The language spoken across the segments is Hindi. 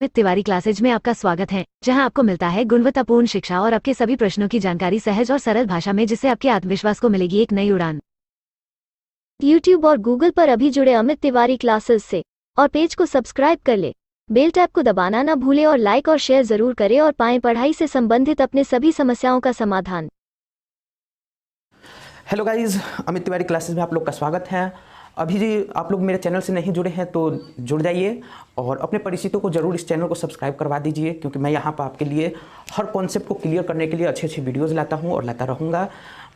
अमित तिवारी क्लासेज में आपका स्वागत है, जहां आपको मिलता है गुणवत्तापूर्ण शिक्षा और आपके सभी प्रश्नों की जानकारी सहज और सरल भाषा में, जिससे आपके आत्मविश्वास को मिलेगी एक नई उड़ान। YouTube और Google पर अभी जुड़े अमित तिवारी क्लासेस से और पेज को सब्सक्राइब कर ले। बेल टैब को दबाना ना भूले और लाइक और शेयर जरूर करें और पाएं पढ़ाई से संबंधित अपने सभी समस्याओं का समाधान। Hello guys, Amit Tiwari classes में आप लोग का स्वागत है। अभी आप लोग मेरे चैनल से नहीं जुड़े हैं तो जुड़ जाइए और अपने परिचितों को ज़रूर इस चैनल को सब्सक्राइब करवा दीजिए, क्योंकि मैं यहाँ पर आपके लिए हर कॉन्सेप्ट को क्लियर करने के लिए अच्छे अच्छे वीडियोज़ लाता हूँ और लाता रहूँगा।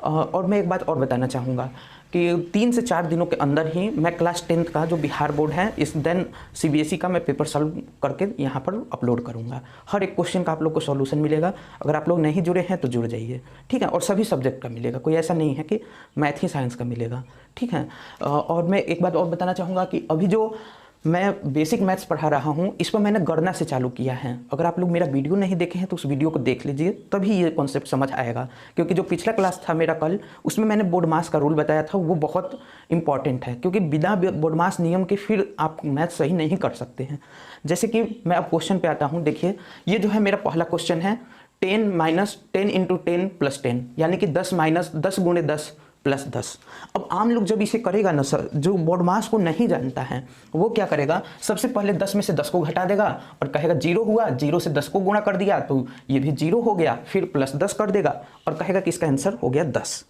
और मैं एक बात और बताना चाहूँगा कि 3 से 4 दिनों के अंदर ही मैं क्लास 10th का जो बिहार बोर्ड है इस देन CBSE का मैं पेपर सॉल्व करके यहाँ पर अपलोड करूँगा। हर एक क्वेश्चन का आप लोग को सॉल्यूशन मिलेगा। अगर आप लोग नहीं जुड़े हैं तो जुड़ जाइए, ठीक है। और सभी सब्जेक्ट का मिलेगा, कोई ऐसा नहीं है कि मैथ ही साइंस का मिलेगा, ठीक है। और मैं एक बात और बताना चाहूँगा कि अभी जो मैं बेसिक मैथ्स पढ़ा रहा हूँ इस पर मैंने गणना से चालू किया है। अगर आप लोग मेरा वीडियो नहीं देखे हैं तो उस वीडियो को देख लीजिए, तभी ये कॉन्सेप्ट समझ आएगा। क्योंकि जो पिछला क्लास था मेरा कल, उसमें मैंने बोर्ड मास का रूल बताया था, वो बहुत इंपॉर्टेंट है, क्योंकि बिना बोर्ड मास नियम के फिर आप मैथ सही नहीं कर सकते हैं। जैसे कि मैं अब क्वेश्चन पे आता हूँ। देखिए, ये जो है मेरा पहला क्वेश्चन है 10 माइनस 10 इंटू 10 प्लस 10, यानी कि 10 माइनस 10 गुणे 10 प्लस 10। अब आम लोग जब इसे करेगा ना सर, जो बोर्ड मास को नहीं जानता है वो क्या करेगा, सबसे पहले 10 में से 10 को घटा देगा और कहेगा 0 हुआ, 0 से 10 को गुणा कर दिया तो ये भी 0 हो गया, फिर प्लस 10 कर देगा और कहेगा कि इसका आंसर हो गया 10।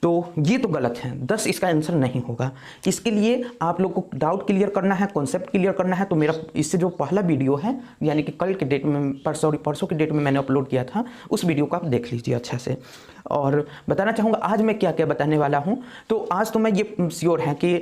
तो ये तो गलत है, 10 इसका आंसर नहीं होगा। इसके लिए आप लोग को डाउट क्लियर करना है, कॉन्सेप्ट क्लियर करना है, तो मेरा इससे जो पहला वीडियो है, यानी कि कल के डेट में परसों की डेट में मैंने अपलोड किया था, उस वीडियो को आप देख लीजिए अच्छा से। और बताना चाहूँगा आज मैं क्या क्या बताने वाला हूँ। तो आज तो मैं ये श्योर है कि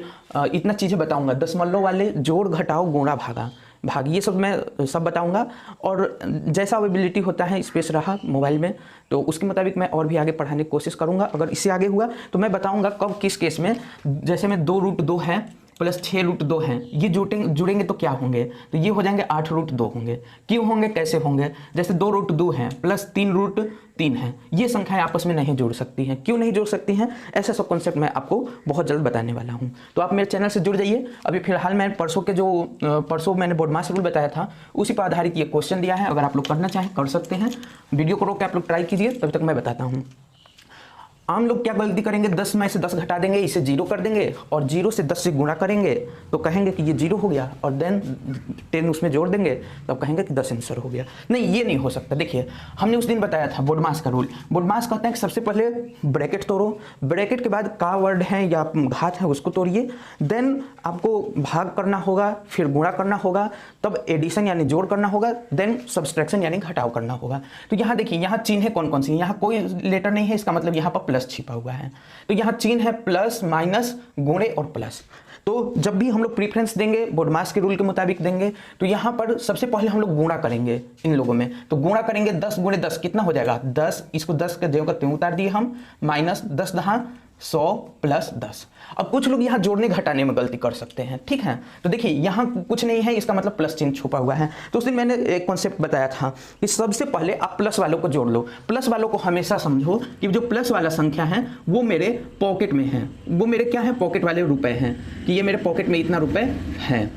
इतना चीज़ें बताऊँगा, दशमलव वाले जोड़ घटाओ गुणा भागा भाग, ये सब मैं सब बताऊंगा। और जैसा अवेलेबिलिटी होता है स्पेस रहा मोबाइल में तो उसके मुताबिक मैं और भी आगे पढ़ाने की कोशिश करूंगा। अगर इससे आगे हुआ तो मैं बताऊंगा कब किस केस में, जैसे में 2√2 है प्लस 6√2 हैं, ये जुड़ेंगे तो क्या होंगे, तो ये हो जाएंगे 8√2 होंगे। क्यों होंगे, कैसे होंगे, जैसे 2√2 हैं प्लस 3√3 हैं, ये संख्याएं आपस में नहीं जुड़ सकती हैं। क्यों नहीं जुड़ सकती हैं, ऐसा सब कॉन्सेप्ट मैं आपको बहुत जल्द बताने वाला हूं। तो आप मेरे चैनल से जुड़ जाइए। अभी फिलहाल मैं परसों मैंने बोर्ड मास रूल बताया था, उसी पर आधारित ये क्वेश्चन दिया है। अगर आप लोग करना चाहें कर सकते हैं, वीडियो को रोक के आप लोग ट्राई कीजिए, तब तक मैं बताता हूँ। आम लोग क्या गलती करेंगे, 10 में से 10 घटा देंगे, इसे 0 कर देंगे और 0 से 10 से गुणा करेंगे तो कहेंगे कि ये 0 हो गया और देन 10 उसमें जोड़ देंगे तब कहेंगे कि 10 आंसर हो गया। नहीं, ये नहीं हो सकता। देखिए, हमने उस दिन बताया था बोर्ड मास का रूल। बोर्ड मास कहते हैं कि सबसे पहले ब्रैकेट तोड़ो, ब्रैकेट के बाद का वर्ड है या घात है उसको तोड़िए, देन आपको भाग करना होगा, फिर गुणा करना होगा, तब एडिशन यानी जोड़ करना होगा, देन सब्सट्रैक्शन यानी घटाव करना होगा। तो यहाँ देखिए, यहाँ चिन्ह कौन कौन सी, यहाँ कोई लेटर नहीं है, इसका मतलब यहाँ पर प्लस छिपा हुआ है। तो यहाँ चिन्ह है प्लस, माइनस, गुणे और प्लस। तो जब भी हम लोग प्रीफरेंस देंगे बोर्ड मास के रूल के मुताबिक देंगे, तो यहाँ पर सबसे पहले हम लोग गुणा करेंगे इन लोगों में। तो गुणा करेंगे 10 गुणे 10 कितना हो जाएगा 10, इसको 10 के ज्यों का त्यों उतार दिए हम, माइनस 10 दहा 100 प्लस 10। अब कुछ लोग यहाँ जोड़ने घटाने में गलती कर सकते हैं, ठीक है। तो देखिए, यहाँ कुछ नहीं है, इसका मतलब प्लस चिन्ह छुपा हुआ है। तो उस दिन मैंने एक कॉन्सेप्ट बताया था कि सबसे पहले आप प्लस वालों को जोड़ लो। प्लस वालों को हमेशा समझो कि जो प्लस वाला संख्या है वो मेरे पॉकेट में है, वो मेरे क्या है, पॉकेट वाले रुपए हैं, कि ये मेरे पॉकेट में इतना रुपए है।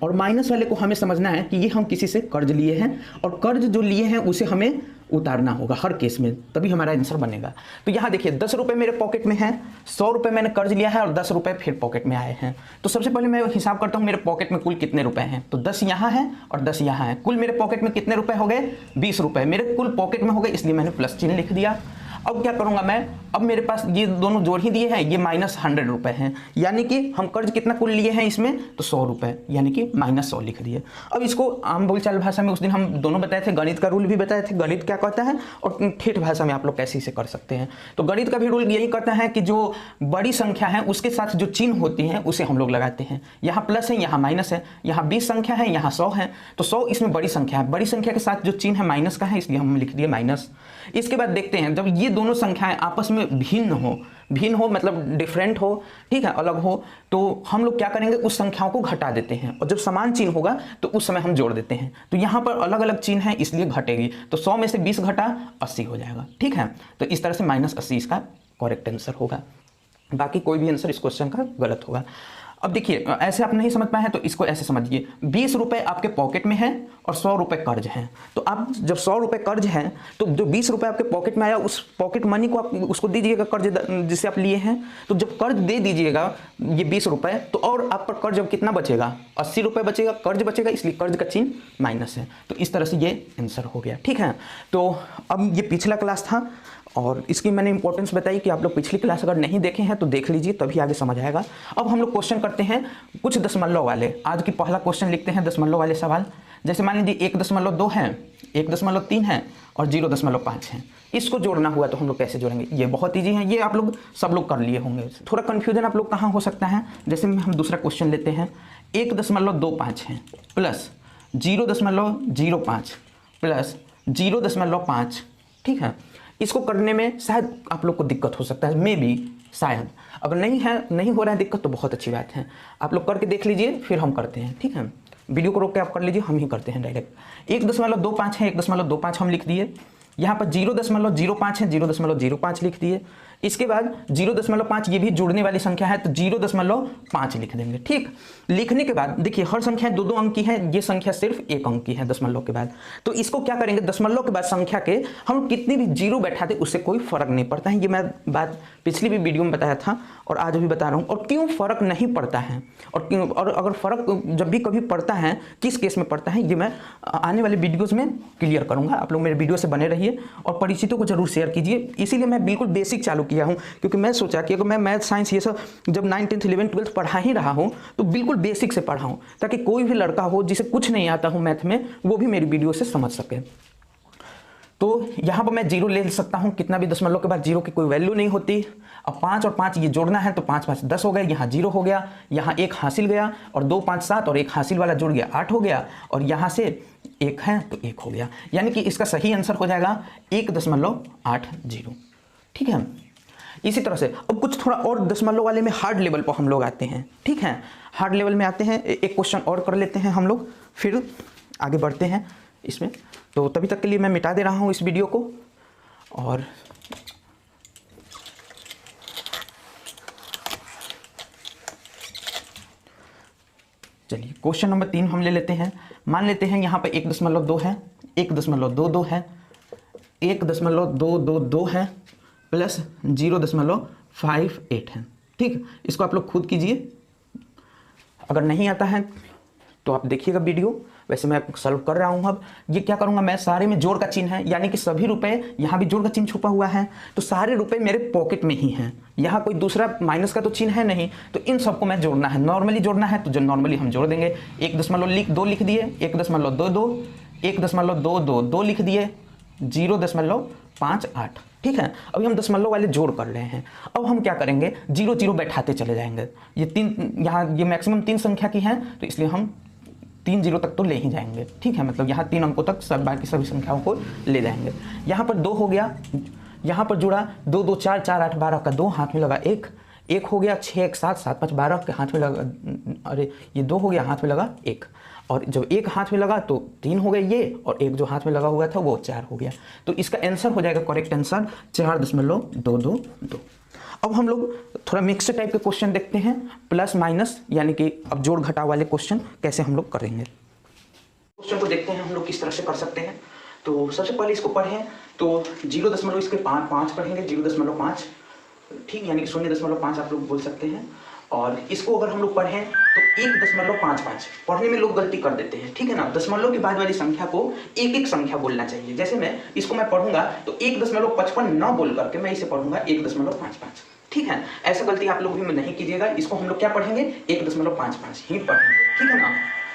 और माइनस वाले को हमें समझना है कि ये हम किसी से कर्ज लिए हैं और कर्ज जो लिए हैं उसे हमें उतारना होगा हर केस में, तभी हमारा आंसर बनेगा। तो यहाँ देखिए, 10 रुपये मेरे पॉकेट में है, 100 रुपये मैंने कर्ज लिया है और 10 रुपये फिर पॉकेट में आए हैं। तो सबसे पहले मैं हिसाब करता हूँ मेरे पॉकेट में कुल कितने रुपए हैं। तो 10 यहाँ है और 10 यहाँ है, कुल मेरे पॉकेट में कितने रुपए हो गए, 20 रुपये मेरे कुल पॉकेट में हो गए, इसलिए मैंने प्लस चिन्ह लिख दिया। अब क्या करूंगा मैं, अब मेरे पास ये दोनों जोड़ ही दिए हैं, ये -100 रुपए हैं, यानी कि हम कर्ज कितना कुल लिए हैं इसमें, तो 100 रुपए, यानी कि -100 लिख दिए। अब इसको आम बोलचाल भाषा में उस दिन हम दोनों बताए थे, गणित का रूल भी बताए थे, गणित क्या कहता है और ठेठ भाषा में आप लोग कैसे इसे कर सकते हैं। तो गणित का भी रूल यही कहता है कि जो बड़ी संख्या है उसके साथ जो चिन्ह होती है उसे हम लोग लगाते हैं। यहाँ प्लस है, यहाँ माइनस है, यहाँ 20 संख्या है, यहाँ 100 है, तो 100 इसमें बड़ी संख्या है, बड़ी संख्या के साथ जो चिन्ह है माइनस का है, इसलिए हम लिख दिए माइनस। इसके बाद देखते हैं, जब ये दोनों संख्याएं आपस में भिन्न हो मतलब डिफरेंट हो, ठीक है, अलग हो, तो हम लोग क्या करेंगे, उस संख्याओं को घटा देते हैं और जब समान चिन्ह होगा तो उस समय हम जोड़ देते हैं। तो यहाँ पर अलग अलग चिन्ह है इसलिए घटेगी, तो 100 में से 20 घटा 80 हो जाएगा, ठीक है। तो इस तरह से -80 इसका करेक्ट आंसर होगा, बाकी कोई भी आंसर इस क्वेश्चन का गलत होगा। अब देखिए ऐसे आप नहीं समझ पाए हैं तो इसको ऐसे समझिए, 20 रुपये आपके पॉकेट में है और 100 रुपये कर्ज है। तो आप जब 100 रुपये कर्ज है तो जो 20 रुपये आपके पॉकेट में आया उस पॉकेट मनी को आप उसको दीजिएगा कर्ज जिसे आप लिए हैं। तो जब कर्ज दे दीजिएगा ये 20 रुपये, तो और आप पर कर्ज अब कितना बचेगा, 80 रुपये बचेगा, कर्ज बचेगा, इसलिए कर्ज का चिन्ह माइनस है। तो इस तरह से ये आंसर हो गया। ठीक है, तो अब ये पिछला क्लास था और इसकी मैंने इंपॉर्टेंस बताई कि आप लोग पिछली क्लास अगर नहीं देखे हैं तो देख लीजिए, तभी आगे समझ आएगा। अब हम लोग क्वेश्चन करते हैं कुछ दशमलव वाले। आज की पहला क्वेश्चन लिखते हैं दशमलव वाले सवाल। जैसे मान लीजिए 1.2 है, 1.3 है और 0.5 है। इसको जोड़ना हुआ तो हम लोग कैसे जोड़ेंगे, ये बहुत ईजी है, ये आप लोग सब लोग कर लिए होंगे। थोड़ा कन्फ्यूजन आप लोग कहाँ हो सकता है, जैसे हम दूसरा क्वेश्चन लेते हैं, 1.25 है प्लस 0.05 प्लस 0.5। ठीक है, इसको करने में शायद आप लोग को दिक्कत हो सकता है, मे बी शायद। अगर नहीं हो रहा है दिक्कत तो बहुत अच्छी बात है, आप लोग करके देख लीजिए, फिर हम करते हैं। ठीक है, वीडियो को रोक के आप कर लीजिए, हम ही करते हैं डायरेक्ट। 1.25 है, 1.25 हम लिख दिए। यहाँ पर 0.05 है, 0.05 लिख दिए। इसके बाद 0.5 ये भी जुड़ने वाली संख्या है तो 0.5 लिख देंगे। ठीक, लिखने के बाद देखिए हर संख्या 2-2 अंक की है, ये संख्या सिर्फ 1 अंक की है दशमलव के बाद। तो इसको क्या करेंगे, दशमलव के बाद संख्या के हम कितनी भी जीरो बैठाते उससे कोई फर्क नहीं पड़ता है। ये मैं बात पिछली भी वीडियो में बताया था और आज भी बता रहा हूँ। और क्यों फर्क नहीं पड़ता है और अगर फर्क जब भी कभी पड़ता है किस केस में पड़ता है, ये मैं आने वाले वीडियोज़ में क्लियर करूँगा। आप लोग मेरे वीडियो से बने रहिए और परिचितों को जरूर शेयर कीजिए। इसीलिए मैं बिल्कुल बेसिक चालू किया हूँ, क्योंकि मैं सोचा कि अगर मैं मैथ साइंस ये सब जब 9th 10th 11th 12th पढ़ा ही रहा हूँ तो बिल्कुल बेसिक से पढ़ाऊँ, ताकि कोई भी लड़का हो जिसे कुछ नहीं आता हो मैथ में वो भी मेरी वीडियो से समझ सके। तो यहाँ पर मैं 0 ले सकता हूँ, कितना भी दशमलव के बाद 0 की कोई वैल्यू नहीं होती। अब 5 और 5 ये जोड़ना है तो 5 5 10 हो गए, यहाँ 0 हो गया, यहाँ 1 हासिल गया और 2 5 7 और 1 हासिल वाला जुड़ गया 8 हो गया, और यहाँ से 1 है तो 1 हो गया। यानी कि इसका सही आंसर हो जाएगा 1.80। ठीक है, इसी तरह से अब कुछ थोड़ा और दशमलव वाले में हार्ड लेवल पर हम लोग आते हैं। ठीक है, हार्ड लेवल में आते हैं, एक क्वेश्चन और कर लेते हैं हम लोग, फिर आगे बढ़ते हैं इसमें। तो तभी तक के लिए मैं मिटा दे रहा हूँ इस वीडियो को। और चलिए क्वेश्चन नंबर 3 हम ले लेते हैं। मान लेते हैं यहाँ पे 1.2 है, 1.22 है, 1.222 है प्लस 0.58 है। ठीक, इसको आप लोग खुद कीजिए, अगर नहीं आता है तो आप देखिएगा वीडियो। वैसे मैं सॉल्व कर रहा हूँ। अब ये क्या करूँगा, मैं सारे में जोड़ का चिन्ह है, यानी कि सभी रुपए, यहाँ भी जोड़ का चिन्ह छुपा हुआ है, तो सारे रुपए मेरे पॉकेट में ही हैं। यहाँ कोई दूसरा माइनस का तो चिन्ह है नहीं, तो इन सबको मैं जोड़ना है, नॉर्मली जोड़ना है तो जो नॉर्मली हम जोड़ देंगे। 1.2 लिख दिए, 1.22, 1.222 लिख दिए, 0.58। ठीक है, अभी हम दशमलव वाले जोड़ कर रहे हैं। अब हम क्या करेंगे, 0 0 बैठाते चले जाएंगे। ये 3 यहाँ ये मैक्सिमम 3 संख्या की है तो इसलिए हम 3 0 तक तो ले ही जाएंगे। ठीक है, मतलब यहाँ 3 अंकों तक सब बाकी सभी संख्याओं को ले जाएंगे। यहाँ पर 2 हो गया, यहाँ पर जुड़ा 2 2 4 4 8 12 का 2 हाथ में लगा 1 हो गया, 6 1 7 7 5 12 के हाथ में लगा, अरे ये 2 हो गया, हाथ में लगा 1, और जब 1 हाथ में लगा तो 3 हो गए ये, और 1 जो हाथ में लगा हुआ था वो 4 हो गया। तो इसका आंसर हो जाएगा, करेक्ट आंसर 4.222। अब हम लोग थोड़ा मिक्स टाइप के क्वेश्चन देखते हैं, प्लस माइनस यानी कि अब जोड़ घटाव वाले क्वेश्चन कैसे हम लोग करेंगे। क्वेश्चन को देखते हैं हम लोग किस तरह से कर सकते हैं। तो सबसे पहले इसको पढ़ें तो 0 इसके 5 पढ़ेंगे, 0.5। ठीक, यानी कि 0.5 आप लोग बोल सकते हैं। और इसको अगर हम लोग पढ़ें तो 1.55 पढ़ने में लोग गलती कर देते हैं। ठीक है ना, दशमलव के बाद वाली संख्या को एक एक संख्या बोलना चाहिए। जैसे मैं पढ़ूंगा तो 1.55 न बोल करके मैं इसे पढ़ूंगा 1.55। ठीक है, ऐसा गलती आप लोग भी नहीं कीजिएगा। इसको हम लोग क्या पढ़ेंगे, 1.55 ही पढ़ेंगे। ठीक है ना,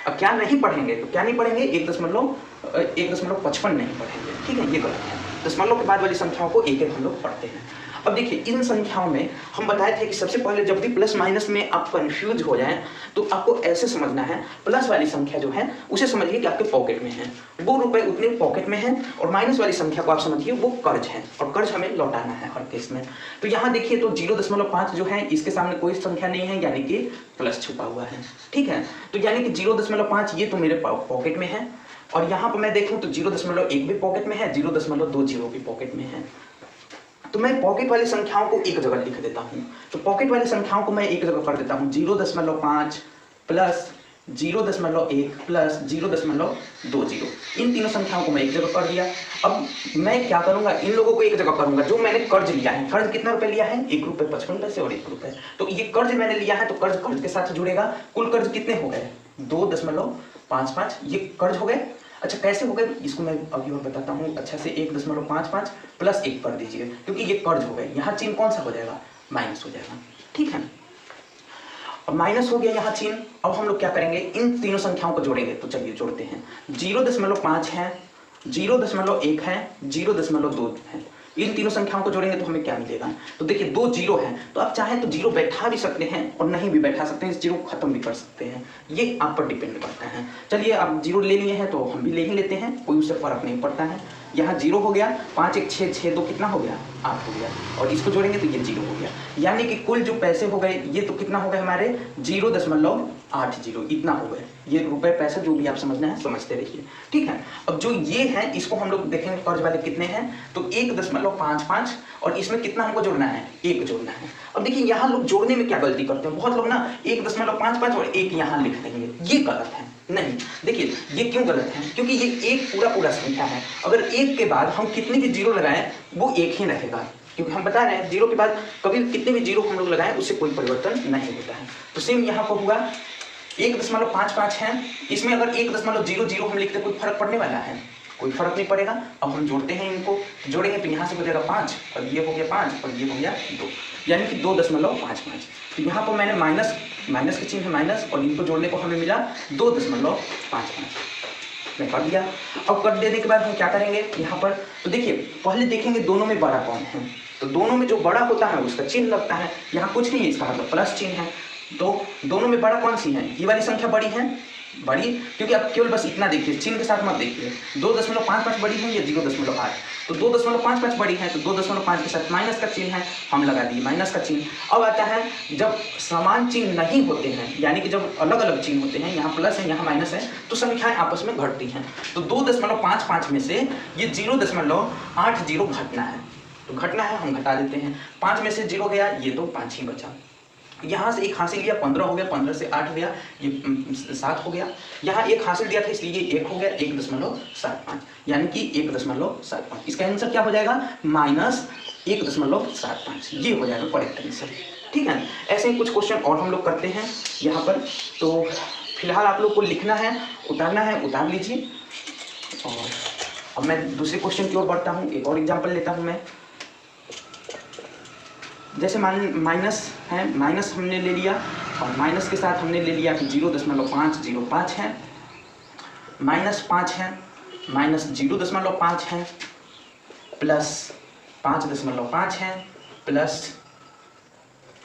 अब क्या नहीं पढ़ेंगे तो क्या नहीं पढ़ेंगे, 1.55 नहीं पढ़ेंगे। ठीक है, ये गलत है। दशमलव के बाद वाली संख्याओं को एक एक हम लोग पढ़ते हैं। अब देखिए इन संख्याओं में हम बताए थे कि सबसे पहले जब भी प्लस माइनस में आप कंफ्यूज हो जाएं तो आपको ऐसे समझना है, प्लस वाली संख्या जो है उसे समझिए कि आपके पॉकेट में है, वो रुपए उतने पॉकेट में है, और माइनस वाली संख्या को आप समझिए वो कर्ज है, और कर्ज हमें लौटाना है हर केस में। तो यहाँ देखिए तो 0.5 जो है इसके सामने कोई संख्या नहीं है, यानी कि प्लस छुपा हुआ है। ठीक है, तो यानी कि 0.5 ये तो मेरे पॉकेट में है, और यहाँ पर मैं देखूँ तो 0.1 भी पॉकेट में है, 0.20 भी पॉकेट में है। तो मैं पॉकेट वाली संख्याओं को एक जगह लिख देता हूँ। तो पॉकेट वाली संख्याओं को मैं एक जगह कर देता हूँ, 0.5 प्लस 0.1 प्लस 0.20। इन तीनों संख्याओं को मैं एक जगह कर दिया। अब मैं क्या करूंगा, इन लोगों को एक जगह करूंगा। जो मैंने कर्ज लिया है, कर्ज कितना रुपए लिया है, 1 रुपये 55 पैसे और 1 रुपये। तो ये कर्ज मैंने लिया है, तो कर्ज के साथ जुड़ेगा। कुल कर्ज कितने हो गए, 2.55 ये कर्ज हो गए। अच्छा कैसे हो गए, इसको मैं अभी और बताता हूँ अच्छा से। 1.55 प्लस 1 कर दीजिए, क्योंकि ये कर्ज हो गए। यहाँ चिन्ह कौन सा हो जाएगा, माइनस हो जाएगा, ठीक है। अब माइनस हो गया यहाँ चिन्ह। अब हम लोग क्या करेंगे, इन तीनों संख्याओं को जोड़ेंगे। तो चलिए जोड़ते हैं। 0.5 है, 0.1 है, 0.2 है। इन तीनों संख्याओं को जोड़ेंगे तो हमें क्या मिलेगा। तो देखिए 2 जीरो है, तो आप चाहें तो जीरो बैठा भी सकते हैं और नहीं भी बैठा सकते हैं, इस जीरो को खत्म भी कर सकते हैं। ये आप पर डिपेंड करता है। चलिए आप जीरो ले लिए हैं तो हम भी ले ही लेते हैं, कोई उससे फर्क नहीं पड़ता है। यहाँ 0 हो गया, 5 1 6 6 2 कितना हो गया, 8 हो गया। और इसको जोड़ेंगे तो ये 0 हो गया। यानी कि कुल जो पैसे हो गए ये तो कितना हो गए हमारे 0.80 इतना हो गए। ये रुपए पैसे जो भी आप समझना है समझते रहिए, ठीक है। अब जो ये है इसको हम लोग देखेंगे कर्ज वाले कितने हैं, तो 1.55 और इसमें कितना हमको जोड़ना है, 1 जोड़ना है। अब देखिए यहाँ लोग जोड़ने में क्या गलती करते हैं, बहुत लोग ना 1.55 और 1 यहाँ लिख देंगे, ये गलत है। नहीं, देखिए ये क्यों गलत है, क्योंकि ये एक पूरा संख्या है। अगर 1 के बाद हम कितने भी जीरो लगाएं वो 1 ही रहेगा, क्योंकि हम बता रहे हैं जीरो के बाद कभी कितने भी जीरो हम लोग लगाएं उससे कोई परिवर्तन नहीं होता है। तो सेम यहाँ पर होगा 1.55 है, इसमें अगर 1.00 हम लिखते कोई फर्क पड़ने वाला है, कोई फर्क नहीं पड़ेगा। अब हम जोड़ते हैं इनको, जोड़ेंगे तो यहाँ से हो जाएगा 5 और ये हो गया 5 और ये हो गया 2, यानी कि 2.55। तो यहाँ पर मैंने माइनस का चिन्ह है माइनस, और इनको जोड़ने को हमें मिला 2.55 मैं कर दिया। अब कर देने के बाद हम क्या करेंगे यहाँ पर, तो देखिए पहले देखेंगे दोनों में बड़ा कौन है। तो दोनों में जो बड़ा होता है उसका चिन्ह लगता है, यहाँ कुछ नहीं है, इसका मतलब प्लस चिन्ह है। तो दोनों में बड़ा कौन सी है, ये वाली संख्या बड़ी है, बड़ी, क्योंकि आप केवल बस इतना देखिए, चिन्ह के साथ मत देखिए। 2.55 बड़ी है या 0.8, तो 2.55 बड़ी है, तो 2.5 के साथ माइनस का चिन्ह है, हम लगा दिए माइनस का चिन्ह। अब आता है जब समान चिन्ह नहीं होते हैं, यानी कि जब अलग अलग चिन्ह होते हैं, यहाँ प्लस है यहाँ माइनस है, तो संख्याएं आपस में घटती हैं। तो 2.55 में से ये 0.80 घटना है, तो घटना है, हम घटा देते हैं। 5 में से 0 गया, ये तो 5 ही बचा। यहाँ से 1 हासिल लिया, 15 हो गया, 15 से 8 गया, ये 7 हो गया। यहाँ 1 हासिल दिया था इसलिए ये 1 हो गया, 1.75 यानी कि 1.75। इसका आंसर क्या हो जाएगा, -1.75, ये हो जाएगा करेक्ट आंसर, ठीक है। ऐसे ही कुछ क्वेश्चन और हम लोग करते हैं यहाँ पर। तो फिलहाल आप लोग को लिखना है, उतारना है, उतार लीजिए। और अब मैं दूसरे क्वेश्चन की ओर बढ़ता हूँ, एक और एग्जाम्पल लेता हूँ मैं। जैसे माइनस है, माइनस हमने ले लिया और माइनस के साथ हमने ले लिया कि 0.505 है, -5 है, -0.5 है, प्लस 5.5 है, प्लस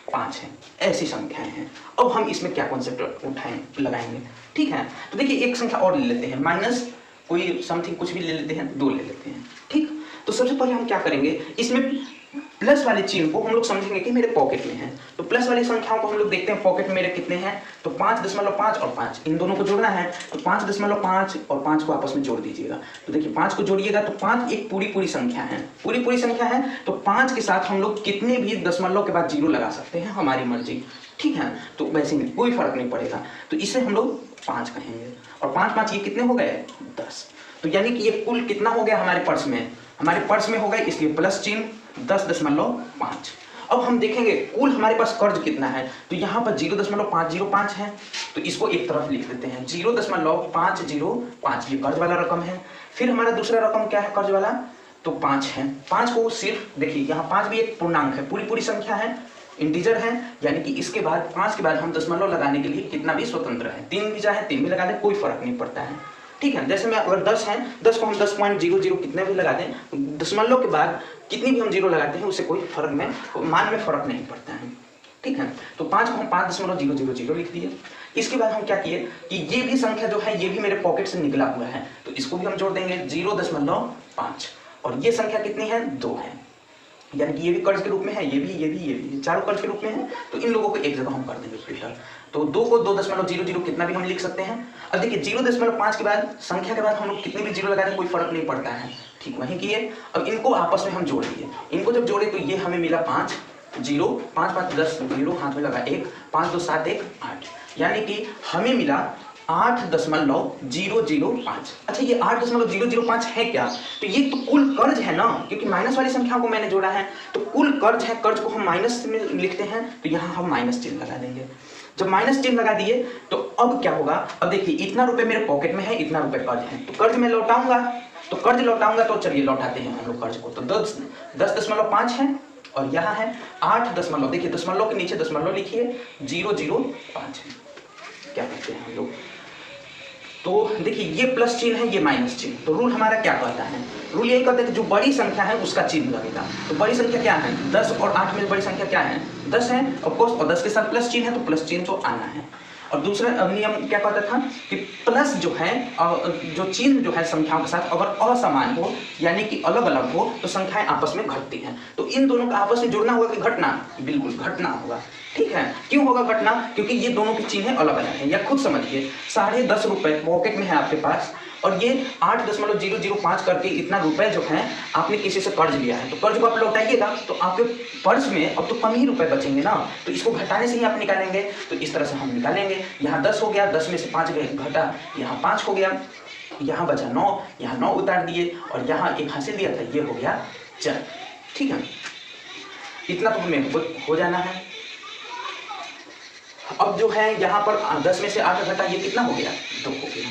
5 है, ऐसी संख्याएं हैं। अब हम इसमें क्या कॉन्सेप्ट लगाएंगे, ठीक है। तो देखिए एक संख्या और ले लेते हैं, माइनस कोई समथिंग कुछ भी ले लेते हैं, 2 ले लेते हैं, ठीक। तो सबसे पहले हम क्या करेंगे, इसमें प्लस वाले चिन्ह को हम लोग समझेंगे कि मेरे पॉकेट में है। तो प्लस वाली संख्याओं को हम लोग देखते हैं पॉकेट में मेरे कितने हैं। तो 5.5 और 5 इन दोनों को जोड़ना है, तो 5.5 और 5 को आपस में जोड़ दीजिएगा। तो देखिए 5 को जोड़िएगा तो 5 एक पूरी संख्या है, पूरी संख्या है। तो 5 के साथ हम लोग कितने भी दशमलव के बाद 0 लगा सकते हैं, हमारी मर्जी, ठीक है। तो वैसे नहीं, कोई फर्क नहीं पड़ेगा। तो इसे हम लोग 5 कहेंगे, और 5 5 ये कितने हो गए, 10। तो यानी कि ये कुल कितना हो गया हमारे पर्स में, हमारे पर्स में हो गए, इसलिए प्लस चिन्ह 10.5। अब हम देखेंगे कुल हमारे पास कर्ज कितना है। तो यहाँ पर 0.505 है, तो इसको एक तरफ लिख देते हैं, 0.505 ये कर्ज वाला रकम है। फिर हमारा दूसरा रकम क्या है कर्ज वाला, तो 5 है। 5 को सिर्फ देखिए, यहाँ 5 भी एक पूर्णांक है, पूरी संख्या है, इंटीजर है, यानी कि इसके बाद 5 के बाद हम दशमलव लगाने के लिए कितना भी स्वतंत्र है, 3 भी चाहे 3 भी लगा दें, कोई फर्क नहीं पड़ता है, ठीक है। जैसे में अगर 10 है, 10 को हम 10.00 कितने भी लगा दें, दशमलव के बाद कितनी भी हम 0 लगाते हैं उससे कोई फर्क में, मान में फर्क नहीं पड़ता है, ठीक है। तो 5 को हम 5.000 लिख दिए। इसके बाद हम क्या किए कि ये भी संख्या जो है ये भी मेरे पॉकेट से निकला हुआ है, तो इसको भी हम जोड़ देंगे 0.5, और ये संख्या कितनी है, 2 है, यानी कि ये भी कर्ज के रूप में है, ये भी चारों कर्ज के रूप में है। तो इन लोगों को एक जगह हम कर देंगे फिल्टर। तो 2 को 2.00 कितना भी हम लिख सकते हैं। अब देखिए 0.5 के बाद संख्या के बाद हम लोग कितने भी 0 लगा दें कोई फर्क नहीं पड़ता है, ठीक वहीं किए। अब इनको आपस में हम जोड़ दिए, इनको जब जोड़े तो ये हमें मिला 5 0 5 5 10 0 हाथ में लगा 1 5 2 7 1 8, यानी कि हमें मिला 8.005। अच्छा ये 8.005 है क्या? तो ये तो कुल कर्ज है ना, क्योंकि माइनस वाली संख्या को मैंने जोड़ा है तो कुल कर्ज है। कर्ज को हम माइनस में लिखते हैं तो यहाँ हम माइनस चिन्ह लगा देंगे। जब माइनस चिन्ह लगा दिए तो अब क्या होगा, अब देखिए इतना रुपए मेरे पॉकेट में है, इतना रुपए कर्ज है, तो कर्ज में लौटाऊंगा, तो कर्ज लौटाऊंगा तो चलिए लौटाते हैं हम लोग कर्ज को। तो 10.5 है और यहाँ है 8 दशमलव, देखिए दशमलव के नीचे दशमलव लिखिए 005 है। क्या कहते हैं हम लोग, तो देखिए ये प्लस चिन्ह है, ये माइनस चिन्ह। तो रूल हमारा क्या कहता है, रूल यही कहता है कि जो बड़ी संख्या है उसका चिन्ह लगेगा। तो बड़ी संख्या क्या है, 10 और 8 में बड़ी संख्या क्या है, 10 है ऑफकोर्स, और 10 के साथ प्लस चिन्ह है तो प्लस चिन्ह तो आना है। और दूसरा नियम क्या कहता था कि प्लस जो है, जो चिन्ह जो है संख्याओं के साथ अगर असमान हो यानी कि अलग अलग हो तो संख्याएं आपस में घटती हैं। तो इन दोनों का आपस में जुड़ना होगा कि घटना, बिल्कुल घटना होगा। ठीक है, क्यों होगा घटना, क्योंकि ये दोनों की चिन्हें अलग अलग हैं। या खुद समझिए 10.5 रुपए पॉकेट में है आपके पास और ये 8.005 करके इतना रुपए जो है आपने किसी से कर्ज लिया है, तो कर्ज को आप लौटाइएगा तो आपके पर्स में अब तो कम ही रुपए बचेंगे ना, तो इसको घटाने से ही आप निकालेंगे। तो इस तरह से हम निकालेंगे। यहाँ 10 हो गया, 10 में से 5 घटा, यहाँ 5 हो गया, यहाँ बचा 9, यहाँ 9 उतार दिए और यहाँ एक हासिल दिया था, ये हो गया 4। ठीक है, इतना तो हमें हो जाना है। अब जो है यहाँ पर 10 में से 8 घटा, ये कितना हो गया, 2 हो गया।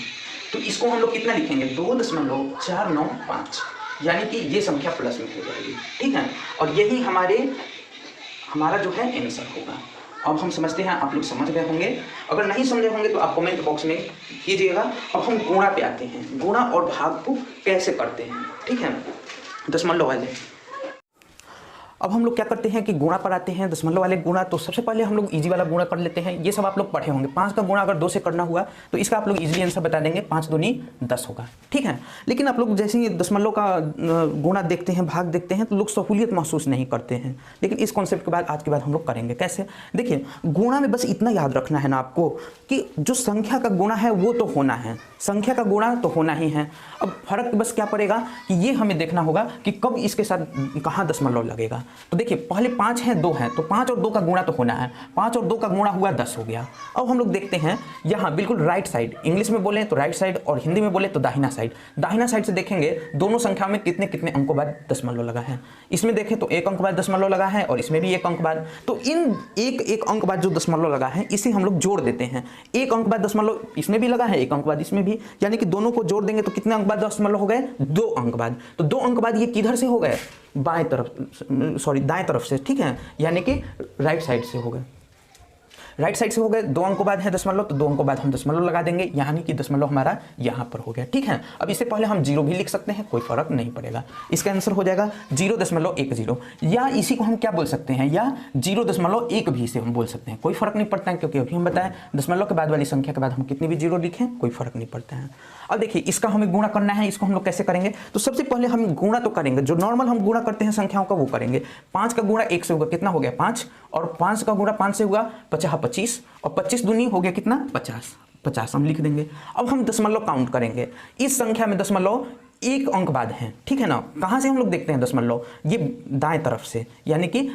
तो इसको हम लोग कितना लिखेंगे, 2.495, यानी कि ये संख्या प्लस में हो जाएगी। ठीक है, और यही हमारा जो है आंसर होगा। अब हम समझते हैं, आप लोग समझ गए होंगे, अगर नहीं समझे होंगे तो आप कमेंट बॉक्स में कीजिएगा। अब हम गुणा पे आते हैं, गुणा और भाग को कैसे करते हैं। ठीक है, दशमलव वाले, अब हम लोग क्या करते हैं कि गुणा पर आते हैं, दशमलव वाले गुणा। तो सबसे पहले हम लोग इजी वाला गुणा कर लेते हैं। ये सब आप लोग पढ़े होंगे। 5 का गुणा अगर 2 से करना हुआ तो इसका आप लोग इजीली आंसर बता देंगे, 5 दूनी 10 होगा। ठीक है, लेकिन आप लोग जैसे ही दशमलव का गुणा देखते हैं, भाग देखते हैं तो लोग सहूलियत महसूस नहीं करते हैं। लेकिन इस कॉन्सेप्ट के बाद आज के बाद हम लोग करेंगे। कैसे, देखिए गुणा में बस इतना याद रखना है ना आपको कि जो संख्या का गुणा है वो तो होना है, संख्या का गुणा तो होना ही है। अब फर्क बस क्या पड़ेगा कि ये हमें देखना होगा कि कब इसके साथ कहाँ दशमलव लगेगा। तो देखिए पहले 5 है 2 है, तो 5 और 2 का गुणा तो होना है, 5 और 2 का गुणा हुआ 10 हो गया। अब हम लोग देखते हैं यहाँ बिल्कुल राइट साइड, इंग्लिश में बोले तो राइट साइड और हिंदी में बोले तो दाहिना साइड। दाहिना साइड से देखेंगे दोनों संख्या में कितने कितने अंकों बाद दशमलव लगा है। इसमें देखें तो 1 अंक बाद दशमलव लगा है और इसमें भी 1 अंक बाद। तो इन एक अंक बाद जो दशमलव लगा है इसे हम लोग जोड़ देते हैं। 1 अंक बाद दशमलव इसमें भी लगा है, 1 अंक बाद इसमें भी, यानी कि दोनों को जोड़ देंगे तो कितने अंक बाद दशमलव हो गए, 2 अंक बाद। तो 2 अंक बाद ये किधर से हो गए, बाएं तरफ, सॉरी दाएं तरफ से। ठीक है, यानी कि राइट साइड से हो गए, राइट साइड से हो गए। 2 अंकों बाद है दशमलव, तो 2 अंकों बाद हम दशमलव लगा देंगे, यानी कि दशमलव हमारा यहाँ पर हो गया। ठीक है, अब इससे पहले हम 0 भी लिख सकते हैं, कोई फर्क नहीं पड़ेगा। इसका आंसर हो जाएगा 0.10, या इसी को हम क्या बोल सकते हैं, या 0.1 भी इसे हम बोल सकते हैं, कोई फर्क नहीं पड़ता है, क्योंकि अभी हम बताएं दशमलव के बाद वाली संख्या के बाद हम कितनी भी 0 लिखें कोई फर्क नहीं पड़ता है। अब देखिए इसका हमें गुणा करना है, इसको हम लोग कैसे करेंगे, तो सबसे पहले हम गुणा तो करेंगे, जो नॉर्मल हम गुणा करते हैं संख्याओं का वो करेंगे। 5 का गुणा 1 से होगा, कितना हो गया 5, और 5 का गुणा 5 से हुआ 25, और 25 दूनी हो गया कितना 50 हम लिख देंगे। अब हम दशमलव काउंट करेंगे, इस संख्या में दशमलव 1 अंक बाद है। ठीक है ना, कहाँ से हम लोग देखते हैं दशमलव, ये दाएं तरफ से, यानी कि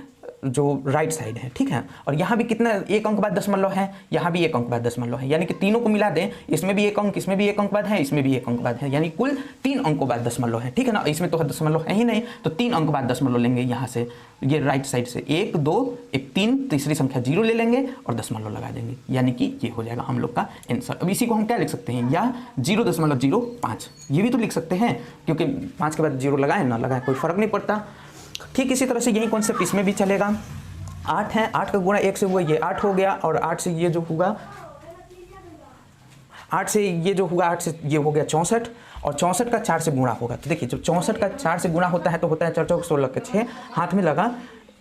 जो राइट साइड है। ठीक है, और यहाँ भी कितना 1 अंक बाद दशमलव है, यहाँ भी 1 अंक बाद दशमलव है, यानी कि तीनों को मिला दें, इसमें भी 1 अंक, इसमें भी 1 अंक बाद है, इसमें भी 1 अंक बाद है, यानी कुल 3 अंकों बाद दशमलव है। ठीक है ना, इसमें तो दशमलव है ही नहीं, तो 3 अंक बाद दशमलव लेंगे यहाँ से, ये राइट साइड से 1 2 1 3, तीसरी संख्या 0 ले लेंगे और दशमलव लगा देंगे, यानी कि ये हो जाएगा हम लोग का आंसर। अब इसी को हम क्या लिख सकते हैं, या 0.05, ये भी तो लिख सकते हैं, क्योंकि 5 के बाद 0 लगाए ना लगाए कोई फर्क नहीं पड़ता। ठीक इसी तरह से यही कॉन्सेप्ट इसमें भी चलेगा। 8 है, 8 का गुणा 1 से हुआ, ये 8 हो गया, और 8 से ये जो होगा 8 से ये जो हुआ 8 से ये हो गया 64, और 64 का 4 से गुणा होगा। तो देखिए जब 64 का 4 से गुणा होता है तो होता है 4 चौक 16 के 6, हाथ में लगा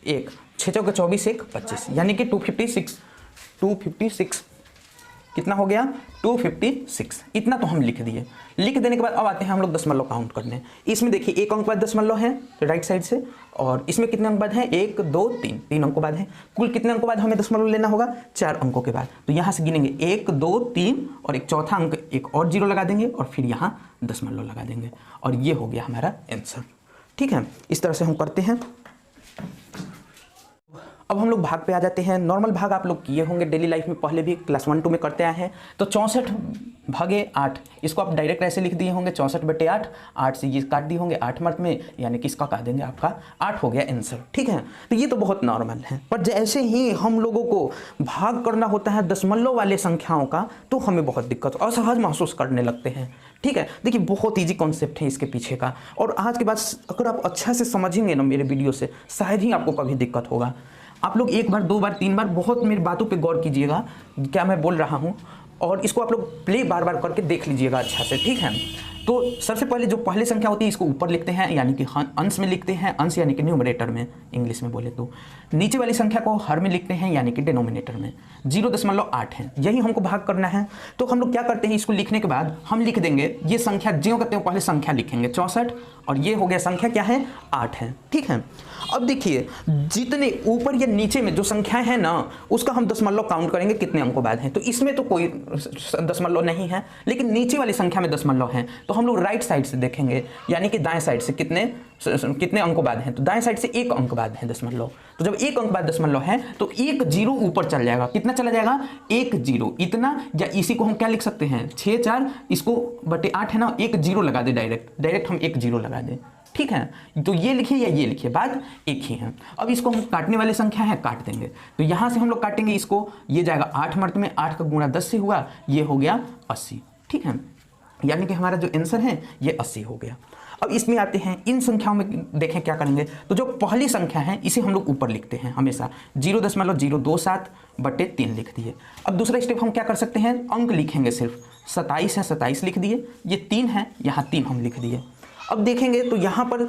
1, 6 चौक 24 1 25, यानी कि 256 कितना हो गया 256, इतना तो हम लिख दिए। लिख देने के बाद अब आते हैं हम लोग दशमलव काउंट करने। इसमें देखिए एक अंक बाद दशमलव है राइट साइड से, और इसमें कितने अंक बाद हैं 1 2 3, 3 अंकों बाद हैं। कुल कितने अंकों बाद हमें दशमलव लेना होगा 4 अंकों के बाद। तो यहाँ से गिनेंगे 1 2 3 और एक चौथा अंक एक और जीरो लगा देंगे और फिर यहाँ दशमलव लगा देंगे, और ये हो गया हमारा आंसर। ठीक है, इस तरह से हम करते हैं। अब हम लोग भाग पे आ जाते हैं। नॉर्मल भाग आप लोग किए होंगे डेली लाइफ में, पहले भी क्लास 1 2 में करते आए हैं। तो 64 भागे 8, इसको आप डायरेक्ट ऐसे लिख दिए होंगे 64/8, 8 से ये काट दिए होंगे 8 मर्त में, यानी कि इसका कह देंगे आपका 8 हो गया आंसर। ठीक है, तो ये तो बहुत नॉर्मल है। पर जैसे ही हम लोगों को भाग करना होता है दशमलव वाले संख्याओं का, तो हमें बहुत दिक्कत असहज महसूस करने लगते हैं। ठीक है, देखिए बहुत ईजी कॉन्सेप्ट है इसके पीछे का, और आज के बाद अगर आप अच्छा से समझेंगे ना मेरे वीडियो से, शायद ही आपको कभी दिक्कत होगा। आप लोग 1 बार 2 बार 3 बार बहुत मेरी बातों पे गौर कीजिएगा, क्या मैं बोल रहा हूँ, और इसको आप लोग प्ले बार बार करके देख लीजिएगा अच्छा से। ठीक है, तो सबसे पहले जो पहली संख्या होती है इसको ऊपर लिखते हैं, यानी कि अंश में लिखते हैं, अंश यानी कि न्यूमरेटर में इंग्लिश में बोले तो। नीचे वाली संख्या को हर में लिखते हैं, यानी कि डिनोमिनेटर में। 0.8 है, यही हमको भाग करना है। तो हम लोग क्या करते हैं, इसको लिखने के बाद हम लिख देंगे ये संख्या, ज्यों करते हैं पहले संख्या लिखेंगे 64, और ये हो गया संख्या क्या है 8 है। ठीक है, अब देखिए जितने ऊपर या नीचे में जो संख्या है ना, उसका हम दशमलव काउंट करेंगे कितने अंकों बाद है। तो इसमें तो कोई दशमलव नहीं है, लेकिन नीचे वाली संख्या में दशमलव है, तो हम लोग राइट साइड से देखेंगे, यानी कि दाएं साइड से कितने अंकों बाद हैं। तो दाएं साइड से 1 अंक बाद है दशमलव। तो जब 1 अंक बाद दशमलव है तो 1 0 ऊपर चल जाएगा। कितना चला जाएगा 1 0, इतना, या इसी को हम क्या लिख सकते हैं 6 4 इसको बटे 8 है ना, 1 0 लगा दे, डायरेक्ट हम 1 0 लगा दें। ठीक है, तो ये लिखिए या ये लिखिए, बात एक ही है। अब इसको हम काटने वाली संख्या है, काट देंगे। तो यहाँ से हम लोग काटेंगे इसको, ये जाएगा 8 मर्त में, 8 का गुणा 10 से हुआ, ये हो गया 80। ठीक है, यानी कि हमारा जो आंसर है ये 80 हो गया। अब इसमें आते हैं इन संख्याओं में, देखें क्या करेंगे। तो जो पहली संख्या है इसे हम लोग ऊपर लिखते हैं हमेशा, 0.027/3 लिख दिए। अब दूसरा स्टेप हम क्या कर सकते हैं, अंक लिखेंगे, सिर्फ 27 है 27 लिख दिए, ये 3 है यहाँ 3 हम लिख दिए। अब देखेंगे तो यहाँ पर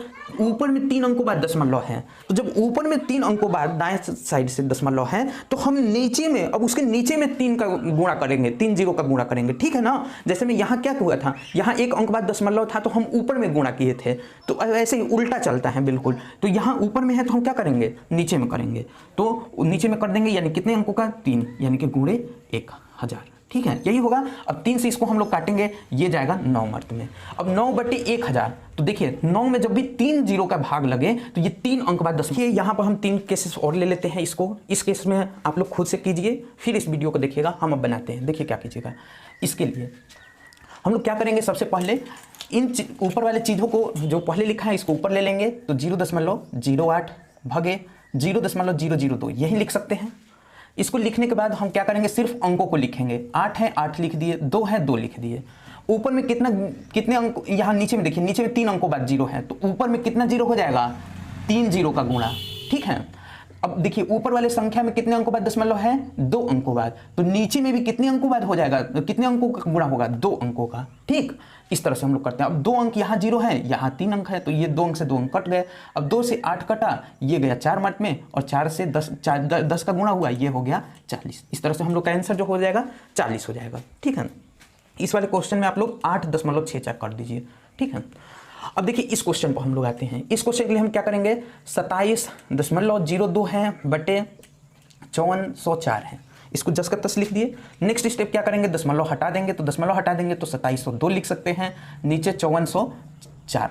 ऊपर में 3 अंकों बाद दशमलव है, तो जब ऊपर में 3 अंकों बाद दाएं साइड से दशमलव है, तो हम नीचे में, अब उसके नीचे में 3 का गुणा करेंगे, 3 0 का गुणा करेंगे। ठीक है ना, जैसे में यहाँ क्या हुआ था, यहाँ 1 अंक बाद दशमलव था तो हम ऊपर में गुणा किए थे, तो ऐसे ही उल्टा चलता है बिल्कुल। तो यहाँ ऊपर में है तो हम क्या करेंगे, नीचे में करेंगे, तो नीचे में कर देंगे, यानी कितने अंकों का 3, यानी कि गुणे 1000। ठीक है, यही होगा। अब 3 से इसको हम लोग काटेंगे, ये जाएगा 9 मर्त में। अब 9/1000, तो देखिए 9 में जब भी 3 0 का भाग लगे तो ये 3 अंक बाद 10। यहाँ पर हम 3 केसेस और ले लेते हैं इसको। इस केस में आप लोग खुद से कीजिए, फिर इस वीडियो को देखिएगा, हम अब बनाते हैं। देखिए क्या कीजिएगा, इसके लिए हम लोग क्या करेंगे, सबसे पहले इन ऊपर वाले चीज़ों को जो पहले लिखा है इसको ऊपर ले लेंगे। तो 0.08 भागे 0.002 यही लिख सकते हैं। इसको लिखने के बाद हम क्या करेंगे, सिर्फ अंकों को लिखेंगे। 8 है 8 लिख दिए, 2 है 2 लिख दिए। ऊपर में कितने अंक, यहाँ नीचे में देखिए, नीचे में 3 अंकों बाद 0 है, तो ऊपर में कितना 0 हो जाएगा, 3 0 का गुणा। ठीक है, अब देखिए ऊपर वाले संख्या में कितने अंकों बाद दशमलव है, 2 अंकों बाद, तो नीचे में भी कितने अंकों बाद हो जाएगा, कितने अंकों का गुणा होगा, 2 अंकों का। ठीक, इस तरह से हम लोग करते हैं। अब 2 अंक यहाँ 0 है, यहाँ 3 अंक है, तो ये 2 अंक से 2 अंक कट गए। अब 2 से 8 कटा, ये गया 4 मर्त में, और 4 से 10 का गुणा हुआ, ये हो गया 40। इस तरह से हम लोग का आंसर जो हो जाएगा 40 हो जाएगा। ठीक है, इस वाले क्वेश्चन में आप लोग 8.64 कर दीजिए। ठीक है, अब देखिए इस क्वेश्चन पर हम लोग आते हैं। इस क्वेश्चन के लिए हम क्या करेंगे, 27.02 है बटे 5404 है, इसको 10 का 10 लिख दिए। नेक्स्ट स्टेप क्या करेंगे, दशमलव हटा देंगे, तो दशमलव हटा देंगे तो 2702 लिख सकते हैं, नीचे 5404।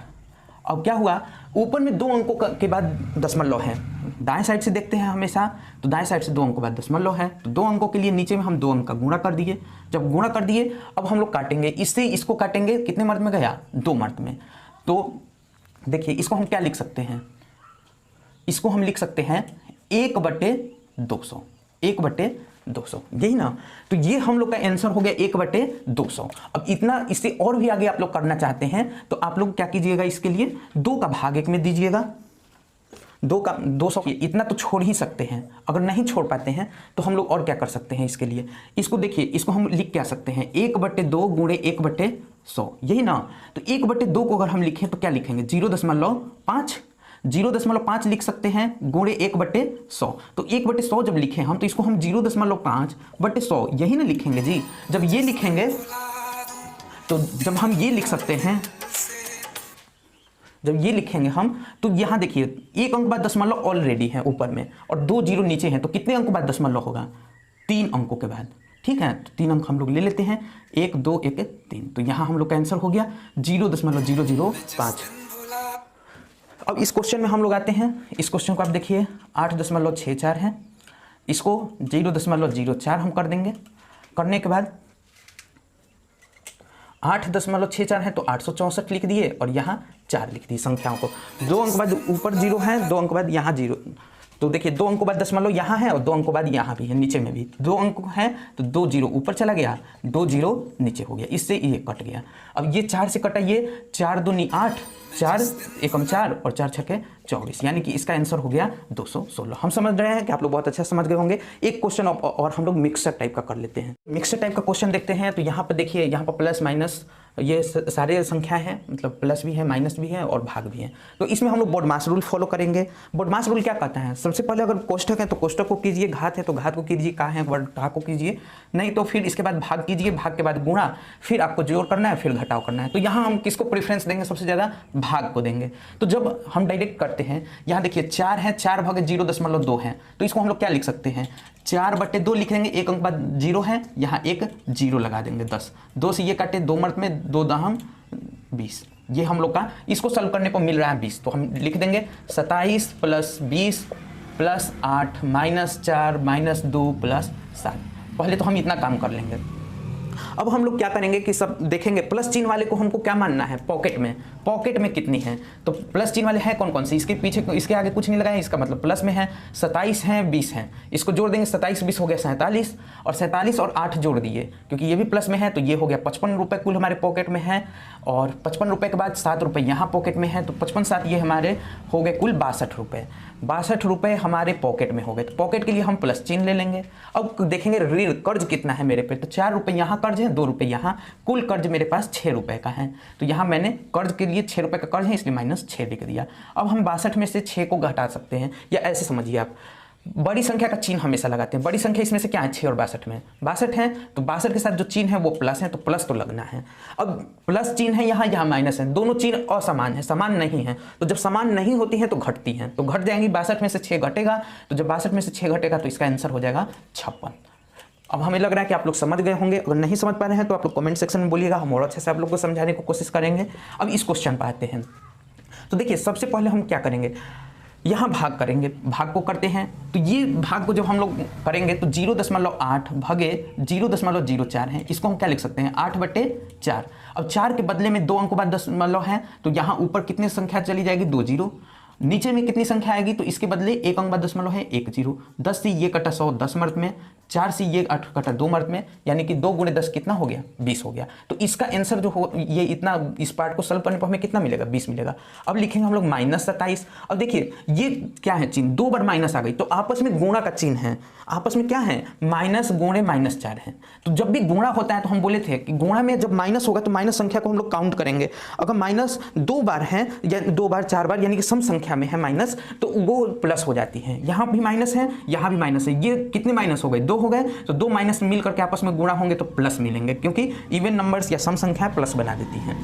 अब क्या हुआ, ऊपर में 2 अंकों के बाद दशमलव है, दाएं साइड से देखते हैं हमेशा, तो दाएं साइड से 2 अंकों बाद दशमलव है, तो 2 अंकों के लिए नीचे में हम 2 अंक का गुणा कर दिए। जब गुणा कर दिए, अब हम लोग काटेंगे, इससे इसको काटेंगे, कितने मर्द में गया, 2 मर्द में। तो देखिए इसको हम क्या लिख सकते हैं, इसको हम लिख सकते हैं 1/200, 1/200, यही ना। तो ये हम लोग का आंसर हो गया 1/200। अब इतना, इससे और भी आगे आप लोग करना चाहते हैं तो आप लोग क्या कीजिएगा, इसके लिए 2 का भाग 1 में दीजिएगा। 2 का 200, इतना तो छोड़ ही सकते हैं। अगर नहीं छोड़ पाते हैं तो हम लोग और क्या कर सकते हैं इसके लिए, इसको देखिए, इसको हम लिख क्या सकते हैं, 1/2 गुणे 1/100, यही ना। तो 1/2 को अगर हम लिखें तो क्या लिखेंगे, 0.5, 0.5 लिख सकते हैं गुणे 1/100। तो 1/100 जब लिखें हम तो इसको हम 0.5/100 यही ना लिखेंगे जी। जब ये लिखेंगे तो जब हम ये लिख सकते हैं, जब ये लिखेंगे हम तो यहाँ देखिए एक अंक बाद दशमलव ऑलरेडी है ऊपर में और 2 जीरो नीचे हैं, तो कितने अंक बाद दशमलव होगा? 3 अंकों के बाद। ठीक है, तो 3 अंक हम लोग ले लेते हैं, 1 2 1 3। तो यहाँ हम लोग का आंसर हो गया 0.005। अब इस क्वेश्चन में हम लोग आते हैं। इस क्वेश्चन को आप देखिए 8.64 है, इसको 0.04 हम कर देंगे। करने के बाद 8.64 है तो 864 लिख दिए और यहाँ 4 लिख दिए संख्याओं को। 2 अंक बाद ऊपर 0 है, 2 अंक बाद यहाँ 0। तो देखिए 2 अंकों बाद दशमलव यहाँ है और 2 अंकों बाद यहाँ भी है, नीचे में भी 2 अंक है तो 2 जीरो ऊपर चला गया, 2 जीरो नीचे हो गया, इससे ये कट गया। अब ये 4 से कटा, ये 4 दूनी 8, 4 एकम 4 और 4 छक्के 24, यानी कि इसका आंसर हो गया 216। हम समझ रहे हैं कि आप लोग बहुत अच्छा समझ गए होंगे। एक क्वेश्चन और हम लोग मिक्सर टाइप का कर लेते हैं। मिक्सर टाइप का क्वेश्चन देखते हैं। तो यहाँ पर देखिए, यहाँ पर प्लस माइनस ये सारे संख्याएं हैं, मतलब प्लस भी है माइनस भी है और भाग भी है। तो इसमें हम लोग बोडमास रूल फॉलो करेंगे। बोडमास रूल क्या कहता है? सबसे पहले अगर कोष्ठक है तो कोष्ठक को कीजिए, घात है तो घात को कीजिए, का है घटा को कीजिए, नहीं तो फिर इसके बाद भाग कीजिए, भाग के बाद गुणा, फिर आपको जोड़ करना है, फिर घटाव करना है। तो यहाँ हम किसको प्रेफरेंस देंगे? सबसे ज़्यादा भाग को देंगे। तो जब हम डायरेक्ट करते हैं, यहाँ देखिए 4 है, 4 भागे 0.2 है, तो इसको हम लोग क्या लिख सकते हैं? 4/2 लिख देंगे, एक अंक बाद 0 है, यहाँ एक 0 लगा देंगे 10। 2 से ये काटे 2 मर्द में 2 दहम 20, ये हम लोग का इसको सॉल्व करने को मिल रहा है 20। तो हम लिख देंगे 27 + 20 + 8 - 4 - 2 + 7। पहले तो हम इतना काम कर लेंगे। अब हम लोग क्या करेंगे कि सब देखेंगे प्लस चिन्ह वाले को हमको क्या मानना है? पॉकेट में। पॉकेट में कितनी है? तो प्लस चिन्ह वाले हैं कौन कौन से? इसके पीछे इसके आगे कुछ नहीं लगा है, इसका मतलब प्लस में है। 27 है, 20 है, इसको जोड़ देंगे, 27 20 हो गया 47, और 47 और 8 जोड़ दिए क्योंकि ये भी प्लस में है, तो ये हो गया 55 रुपये कुल हमारे पॉकेट में है। और 55 रुपये के बाद 7 रुपये यहाँ पॉकेट में है, तो 55 7 ये हमारे हो गए कुल 62 रुपये। 62 रुपये हमारे पॉकेट में हो गए। तो पॉकेट के लिए हम प्लस चिन्ह ले लेंगे। अब देखेंगे ऋण कर्ज कितना है मेरे पे, तो 4 रुपये यहाँ कर्ज है, 2 रुपये यहाँ, कुल कर्ज मेरे पास 6 रुपये का है। तो यहाँ मैंने कर्ज के लिए 6 रुपये का कर्ज है, इसलिए -6 लिख दिया। अब हम 62 में से 6 को घटा सकते हैं, या ऐसे समझिए आप, बड़ी संख्या का चिन्ह हमेशा लगाते हैं। बड़ी संख्या इसमें से क्या है? 6 और 62 में 62 है, तो 62 के साथ जो चिन्ह है वो प्लस है, तो प्लस तो लगना है। अब प्लस चिन्ह है यहाँ, यहाँ माइनस है, दोनों चिन्ह असमान है, समान नहीं है। तो जब समान नहीं होती हैं तो घटती हैं, तो घट जाएंगी। 62 में से 6 घटेगा, तो जब 62 में से 6 घटेगा तो इसका आंसर हो जाएगा 56। अब हमें लग रहा है कि आप लोग समझ गए होंगे। अगर नहीं समझ पा रहे हैं तो आप लोग कमेंट सेक्शन में बोलिएगा, हम और अच्छे से आप लोग को समझाने की कोशिश करेंगे। अब इस क्वेश्चन पर आते हैं। तो देखिए सबसे पहले हम क्या करेंगे, यहाँ भाग करेंगे, भाग को करते हैं। तो ये भाग को जब हम लोग करेंगे तो 0.8 भागे 0.04 है, इसको हम क्या लिख सकते हैं? 8/4। अब 4 के बदले में 2 अंकों बाद दशमलव है, तो यहाँ ऊपर कितनी संख्या चली जाएगी? 2 जीरो। नीचे में कितनी संख्या आएगी? तो इसके बदले 1 अंक बाद दशमलव है, 1 जीरो। 10 से ये कटा 100 10 मर्द में, 4 से ये 8 कटा 2 मर्द में, यानी कि 2 × 10 कितना हो गया? 20 हो गया। तो इसका आंसर जो हो, ये इतना, इस पार्ट को सॉल्व करने पर हमें कितना मिलेगा? 20 मिलेगा। अब लिखेंगे हम लोग -27। अब देखिए ये क्या है चिन्ह? 2 बार माइनस आ गई, तो आपस में गुणा का चिन्ह है। आपस में क्या है? माइनस गुणे -4 है। तो जब भी गुणा होता है तो हम बोले थे कि गुणा में जब माइनस होगा तो माइनस संख्या को हम लोग काउंट करेंगे। अगर माइनस 2 बार है या 2 बार 4 बार, यानी कि सम संख्या में है माइनस, तो वो प्लस हो जाती है। यहाँ भी माइनस है, यहाँ भी माइनस है। ये कितने माइनस हो गए? 2 हो गए, तो 2 माइनस मिल करके आपस में गुणा होंगे तो प्लस मिलेंगे, क्योंकि इवन नंबर्स या सम संख्या प्लस बना देती हैं।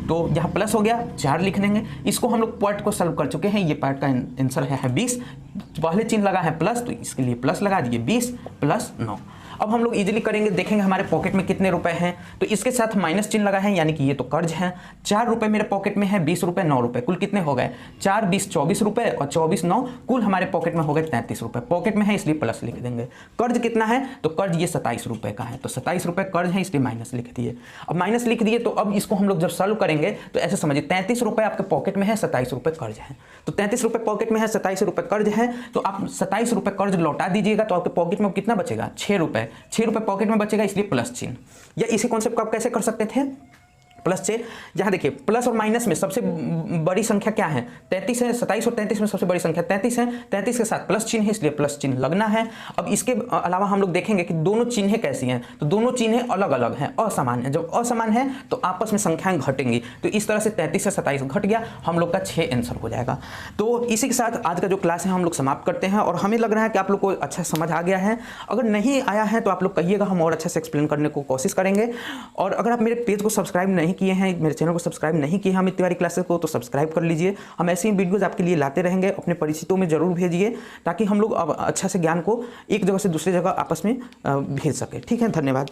तो यहाँ प्लस हो गया, 4 लिख देंगे। इसको हम लोग पार्ट को सॉल्व कर चुके हैं। ये पार्ट का आंसर है 20। पहले चिन्ह लगा है प्लस, तो इसके लिए प्लस लगा दिए, 20 + 9। अब हम लोग इजीली करेंगे, देखेंगे हमारे पॉकेट में कितने रुपए हैं। तो इसके साथ माइनस चिन्ह लगा है, यानी कि ये तो कर्ज है। 4 रुपये मेरे पॉकेट में है, 20 रुपये 9 रुपये, कुल कितने हो गए? 4 20 24 रुपये और 24 9, कुल हमारे पॉकेट में हो गए 33 रुपये। पॉकेट में है इसलिए प्लस लिख देंगे। कर्ज कितना है? तो कर्ज ये 27 रुपये का है, तो 27 रुपये कर्ज है, इसलिए माइनस लिख दिए। अब माइनस लिख दिए, तो अब इसको हम लोग जब सॉल्व करेंगे तो ऐसे समझिए, 33 रुपये आपके पॉकेट में है, 27 रुपये कर्ज है। तो 33 रुपये पॉकेट में है, 27 रुपये कर्ज है, तो आप 27 रुपये कर्ज लौटा दीजिएगा, तो आपके पॉकेट में कितना बचेगा? 6 रुपये। 6 रुपये पॉकेट में बचेगा, इसलिए प्लस चिन्ह। या इसी कॉन्सेप्ट को आप कैसे कर सकते थे? +6। यहाँ देखिए प्लस और माइनस में सबसे बड़ी संख्या क्या है, 33 है। 27 और 33 में सबसे बड़ी संख्या 33 है। 33 के साथ प्लस चिन्ह है, इसलिए प्लस चिन्ह लगना है। अब इसके अलावा हम लोग देखेंगे कि दोनों चिन्हें कैसी हैं, तो दोनों चिन्हें अलग अलग हैं, असमान है। जब असमान है तो आपस में संख्याएं घटेंगी, तो इस तरह से 33 से 27 घट गया, हम लोग का 6 आंसर हो जाएगा। तो इसी के साथ आज का जो क्लास है हम लोग समाप्त करते हैं, और हमें लग रहा है कि आप लोग को अच्छा समझ आ गया है। अगर नहीं आया है तो आप लोग कहिएगा, हम और अच्छे से एक्सप्लेन करने को कोशिश करेंगे। और अगर आप मेरे पेज को सब्सक्राइब नहीं किए हैं, मेरे चैनल को सब्सक्राइब नहीं किए हैं अमित तिवारी क्लासेस को, तो सब्सक्राइब कर लीजिए। हम ऐसी ही वीडियोज़ आपके लिए लाते रहेंगे, अपने परिचितों में जरूर भेजिए, ताकि हम लोग अब अच्छा से ज्ञान को एक जगह से दूसरी जगह आपस में भेज सकें। ठीक है, धन्यवाद।